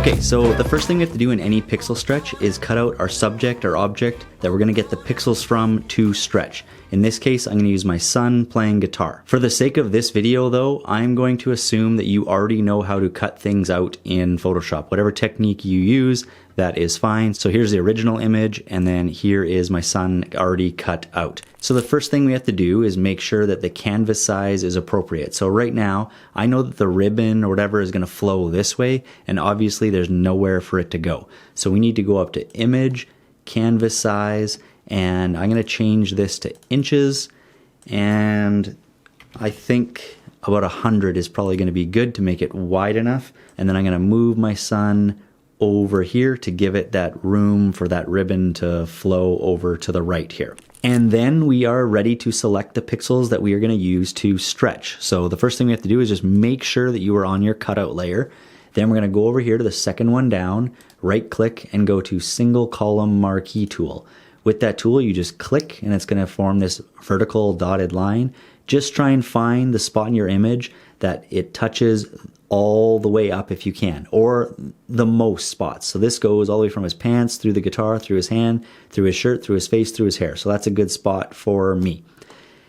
Okay, so the first thing we have to do in any pixel stretch is cut out our subject or object that we're going to get the pixels from to stretch. In this case, I'm going to use my son playing guitar. For the sake of this video though, I'm going to assume that you already know how to cut things out in Photoshop. Whatever technique you use, that is fine. So here's the original image, and then here is my son already cut out. So the first thing we have to do is make sure that the canvas size is appropriate. So right now, I know that the ribbon or whatever is going to flow this way, and obviously there's nowhere for it to go. So we need to go up to Image, Canvas Size, and I'm going to change this to inches, and I think about 100 is probably going to be good to make it wide enough. And then I'm going to move my son over here to give it that room for that ribbon to flow over to the right here. And then we are ready to select the pixels that we are going to use to stretch. So the first thing we have to do is just make sure that you are on your cutout layer. Then we're going to go over here to the second one down, right click, and go to Single Column Marquee tool. With that tool, you just click and it's going to form this vertical dotted line. Just try and find the spot in your image that it touches all the way up if you can, or the most spots. So this goes all the way from his pants, through the guitar, through his hand, through his shirt, through his face, through his hair. So that's a good spot for me.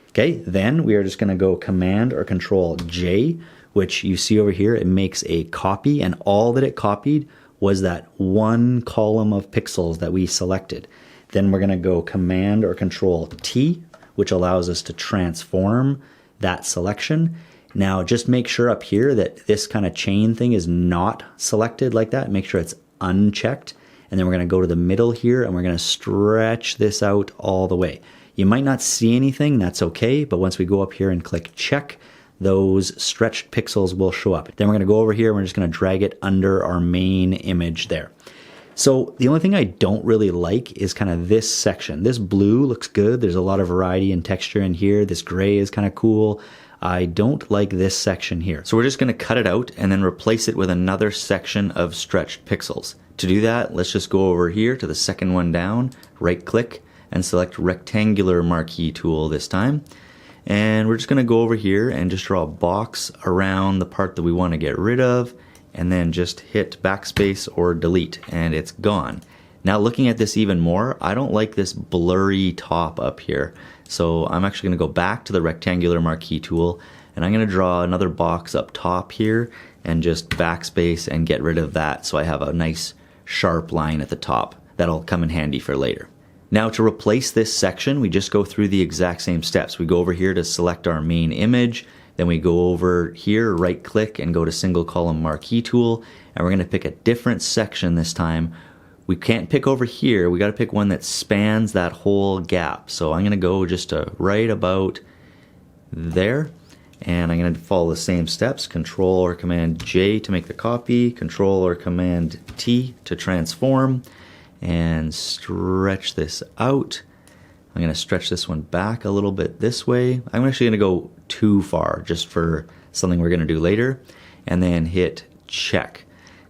Okay, then we are just going to go Command or Control J, which you see over here, it makes a copy, and all that it copied was that one column of pixels that we selected. Then we're going to go Command or Control T, which allows us to transform that selection. Now just make sure up here that this kind of chain thing is not selected like that. Make sure it's unchecked. And then we're going to go to the middle here and we're going to stretch this out all the way. You might not see anything, that's okay, but once we go up here and click check, those stretched pixels will show up. Then we're going to go over here and we're just going to drag it under our main image there. So the only thing I don't really like is kind of this section. This blue looks good. There's a lot of variety and texture in here. This gray is kind of cool. I don't like this section here. So we're just going to cut it out and then replace it with another section of stretched pixels. To do that, let's just go over here to the second one down, right click, and select Rectangular Marquee tool this time. And we're just going to go over here and just draw a box around the part that we want to get rid of, and then just hit backspace or delete, and it's gone. Now looking at this even more, I don't like this blurry top up here. So I'm actually going to go back to the Rectangular Marquee tool, and I'm going to draw another box up top here and just backspace and get rid of that so I have a nice sharp line at the top. That'll come in handy for later. Now to replace this section, we just go through the exact same steps. We go over here to select our main image, then we go over here, right click, and go to Single Column Marquee tool, and we're going to pick a different section this time. We can't pick over here, we got to pick one that spans that whole gap. So I'm going to go just to right about there, and I'm going to follow the same steps, Control or Command J to make the copy, Control or Command T to transform, and stretch this out. I'm going to stretch this one back a little bit this way. I'm actually going to go too far just for something we're going to do later, and then hit check.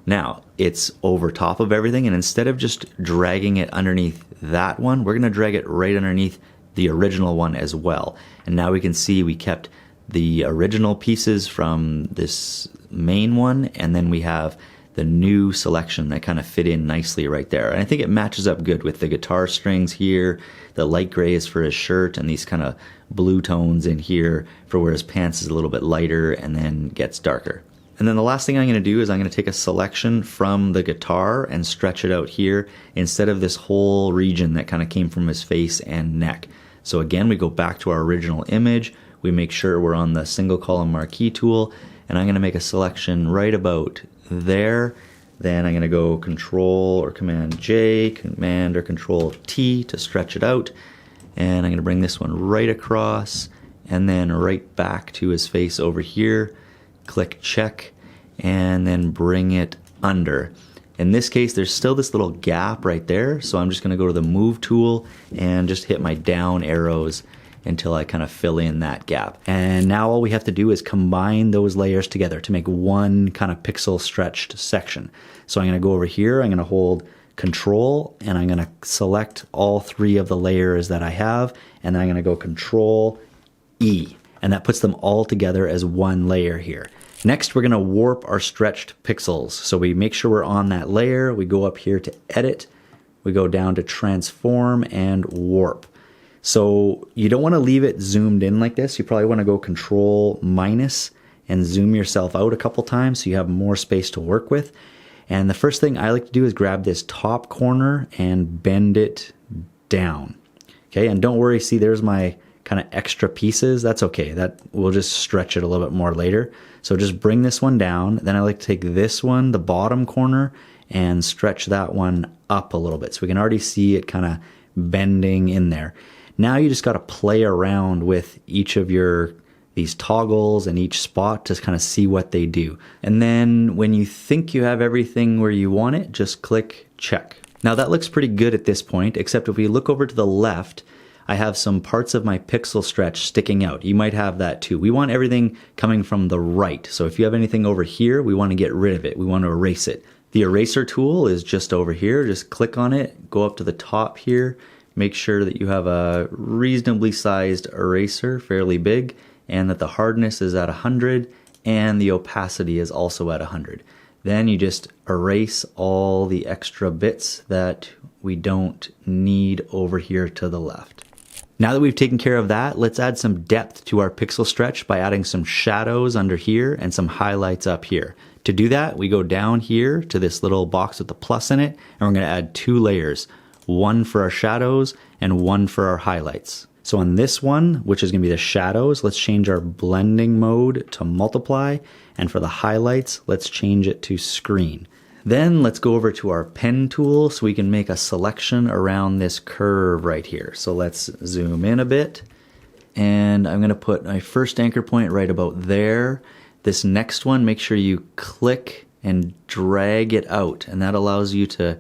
Now it's over top of everything, and instead of just dragging it underneath that one, we're going to drag it right underneath the original one as well. And now we can see we kept the original pieces from this main one, and then we have the new selection that kind of fit in nicely right there. And I think it matches up good with the guitar strings here. The light gray is for his shirt, and these kind of blue tones in here for where his pants is a little bit lighter and then gets darker. And then the last thing I'm going to do is I'm going to take a selection from the guitar and stretch it out here instead of this whole region that kind of came from his face and neck. So again, we go back to our original image, we make sure we're on the Single Column Marquee tool, and I'm going to make a selection right about there. Then I'm going to go Control or Command J, Command or Control T to stretch it out, and I'm going to bring this one right across and then right back to his face over here. Click check, and then bring it under. In this case, there's still this little gap right there, so I'm just going to go to the Move tool and just hit my down arrows until I kind of fill in that gap. And now all we have to do is combine those layers together to make one kind of pixel stretched section. So I'm going to go over here, I'm going to hold Control, and I'm going to select all three of the layers that I have, and then I'm going to go Control E. And that puts them all together as one layer here. Next, we're gonna warp our stretched pixels. So we make sure we're on that layer, we go up here to edit, we go down to transform and warp. So you don't wanna leave it zoomed in like this. You probably wanna go Control minus and zoom yourself out a couple times so you have more space to work with. And the first thing I like to do is grab this top corner and bend it down. Okay, and don't worry, see there's my kind of extra pieces. That's okay, that we'll just stretch it a little bit more later. So just bring this one down. Then I like to take this one, the bottom corner, and stretch that one up a little bit. So we can already see it kind of bending in there. Now you just got to play around with each of these toggles and each spot to kind of see what they do. And then when you think you have everything where you want it, just click check. Now that looks pretty good at this point, except if we look over to the left, I have some parts of my pixel stretch sticking out. You might have that too. We want everything coming from the right. So if you have anything over here, we want to get rid of it. We want to erase it. The eraser tool is just over here. Just click on it, go up to the top here, make sure that you have a reasonably sized eraser, fairly big, and that the hardness is at 100 and the opacity is also at 100. Then you just erase all the extra bits that we don't need over here to the left. Now that we've taken care of that, let's add some depth to our pixel stretch by adding some shadows under here and some highlights up here. To do that, we go down here to this little box with the plus in it, and we're going to add 2 layers, one for our shadows and one for our highlights. So on this one, which is going to be the shadows, let's change our blending mode to multiply, and for the highlights, let's change it to screen. Then let's go over to our pen tool so we can make a selection around this curve right here. So let's zoom in a bit, and I'm going to put my first anchor point right about there. This next one, make sure you click and drag it out, and that allows you to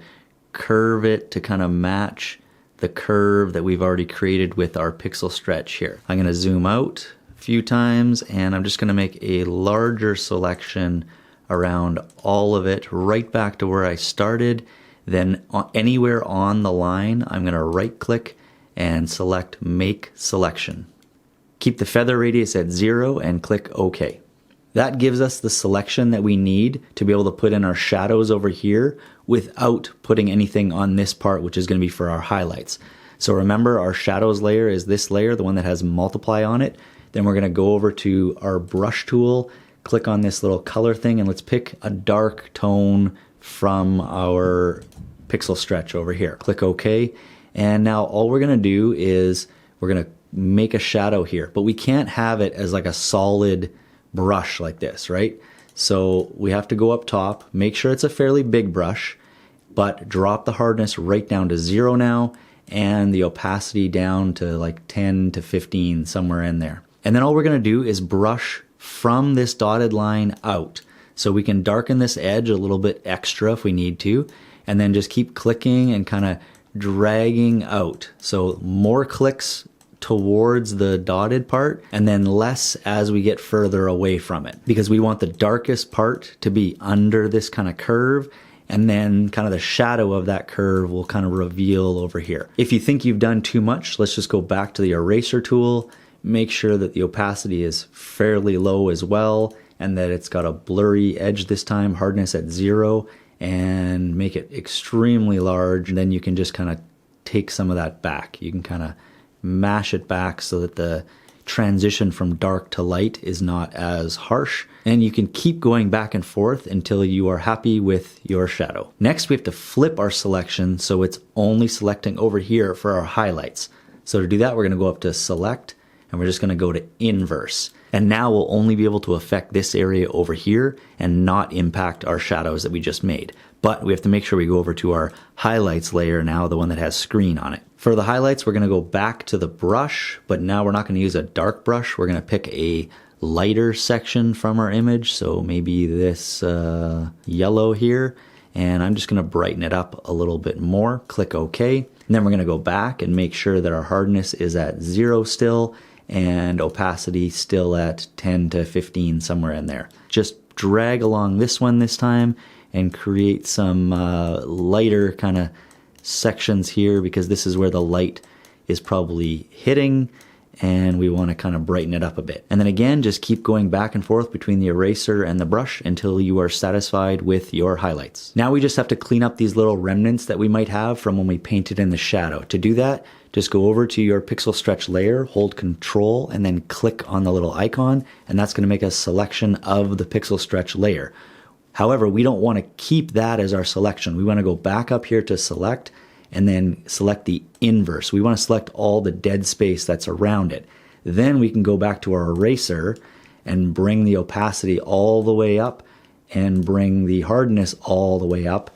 curve it to kind of match the curve that we've already created with our pixel stretch here. I'm going to zoom out a few times, and I'm just going to make a larger selection around all of it right back to where I started. Then anywhere on the line, I'm going to right click and select Make Selection. Keep the feather radius at 0 and click OK. That gives us the selection that we need to be able to put in our shadows over here without putting anything on this part, which is going to be for our highlights. So remember, our shadows layer is this layer, the one that has multiply on it. Then we're going to go over to our brush tool, click on this little color thing, and let's pick a dark tone from our pixel stretch over here. Click OK. And now all we're going to do is we're going to make a shadow here, but we can't have it as like a solid brush like this, right? So we have to go up top, make sure it's a fairly big brush, but drop the hardness right down to 0 now, and the opacity down to like 10 to 15, somewhere in there. And then all we're going to do is brush from this dotted line out. So we can darken this edge a little bit extra if we need to, and then just keep clicking and kind of dragging out. So more clicks towards the dotted part, and then less as we get further away from it, because we want the darkest part to be under this kind of curve, and then kind of the shadow of that curve will kind of reveal over here. If you think you've done too much, let's just go back to the eraser tool, make sure that the opacity is fairly low as well, and that it's got a blurry edge this time, hardness at 0, and make it extremely large. And then you can just kind of take some of that back. You can kind of mash it back so that the transition from dark to light is not as harsh, and you can keep going back and forth until you are happy with your shadow. Next, we have to flip our selection so it's only selecting over here for our highlights. So to do that, we're going to go up to Select, and we're just going to go to Inverse. And now we'll only be able to affect this area over here and not impact our shadows that we just made. But we have to make sure we go over to our highlights layer now, the one that has screen on it. For the highlights, we're going to go back to the brush, but now we're not going to use a dark brush. We're going to pick a lighter section from our image, so maybe this yellow here, and I'm just going to brighten it up a little bit more. Click OK. And then we're going to go back and make sure that our hardness is at 0 still, and opacity still at 10 to 15, somewhere in there. Just drag along this one this time and create some lighter kind of sections here, because this is where the light is probably hitting, and we want to kind of brighten it up a bit. And then again, just keep going back and forth between the eraser and the brush until you are satisfied with your highlights. Now we just have to clean up these little remnants that we might have from when we painted in the shadow. To do that, just go over to your pixel stretch layer, hold Control, and then click on the little icon, and that's going to make a selection of the pixel stretch layer. However, we don't want to keep that as our selection. We want to go back up here to select and then select the inverse. We want to select all the dead space that's around it. Then we can go back to our eraser and bring the opacity all the way up and bring the hardness all the way up.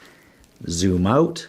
Zoom out,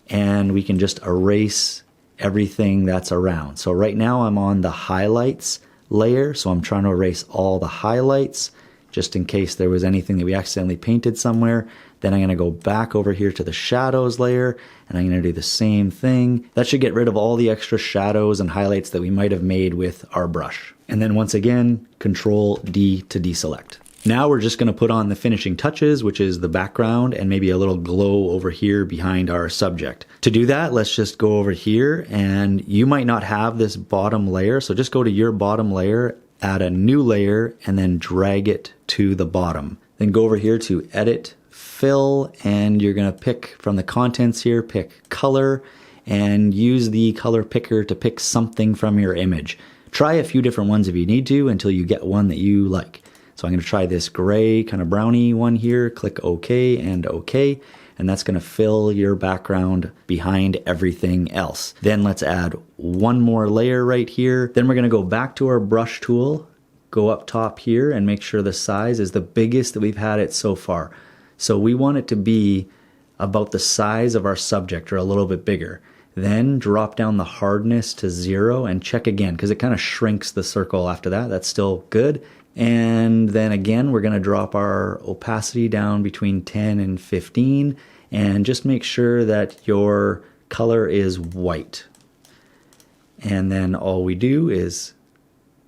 and we can just erase everything that's around. So right now I'm on the highlights layer, so I'm trying to erase all the highlights just in case there was anything that we accidentally painted somewhere. Then I'm going to go back over here to the shadows layer, and I'm going to do the same thing. That should get rid of all the extra shadows and highlights that we might have made with our brush. And then once again, Control D to deselect. Now we're just going to put on the finishing touches, which is the background and maybe a little glow over here behind our subject. To do that, let's just go over here, and you might not have this bottom layer, so just go to your bottom layer, add a new layer, and then drag it to the bottom. Then go over here to Edit, Fill, and you're going to pick from the contents here, pick Color, and use the color picker to pick something from your image. Try a few different ones if you need to until you get one that you like. So I'm going to try this gray kind of browny one here, click OK and OK, and that's going to fill your background behind everything else. Then let's add one more layer right here. Then we're going to go back to our brush tool, go up top here and make sure the size is the biggest that we've had it so far. So we want it to be about the size of our subject or a little bit bigger. Then drop down the hardness to 0 and check again because it kind of shrinks the circle after that. That's still good. And then again, we're going to drop our opacity down between 10 and 15 and just make sure that your color is white. And then all we do is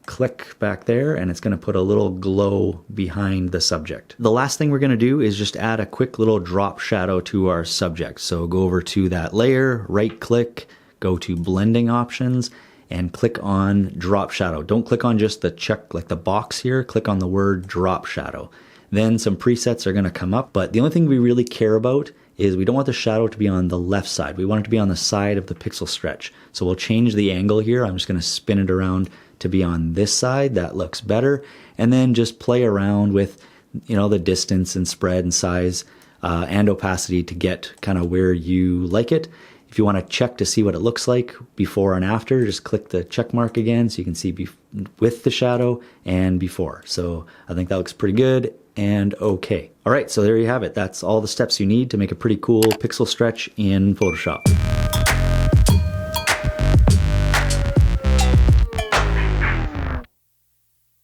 click back there and it's going to put a little glow behind the subject. The last thing we're going to do is just add a quick little drop shadow to our subject. So go over to that layer, right click, go to blending options, and click on drop shadow. Don't click on just the check, like the box here, click on the word drop shadow. Then some presets are going to come up, but the only thing we really care about is we don't want the shadow to be on the left side. We want it to be on the side of the pixel stretch. So we'll change the angle here. I'm just going to spin it around to be on this side. That looks better. And then just play around with, the distance and spread and size and opacity to get kind of where you like it. If you want to check to see what it looks like before and after, just click the check mark again so you can see with the shadow and before. So I think that looks pretty good and okay. All right, so there you have it. That's all the steps you need to make a pretty cool pixel stretch in Photoshop.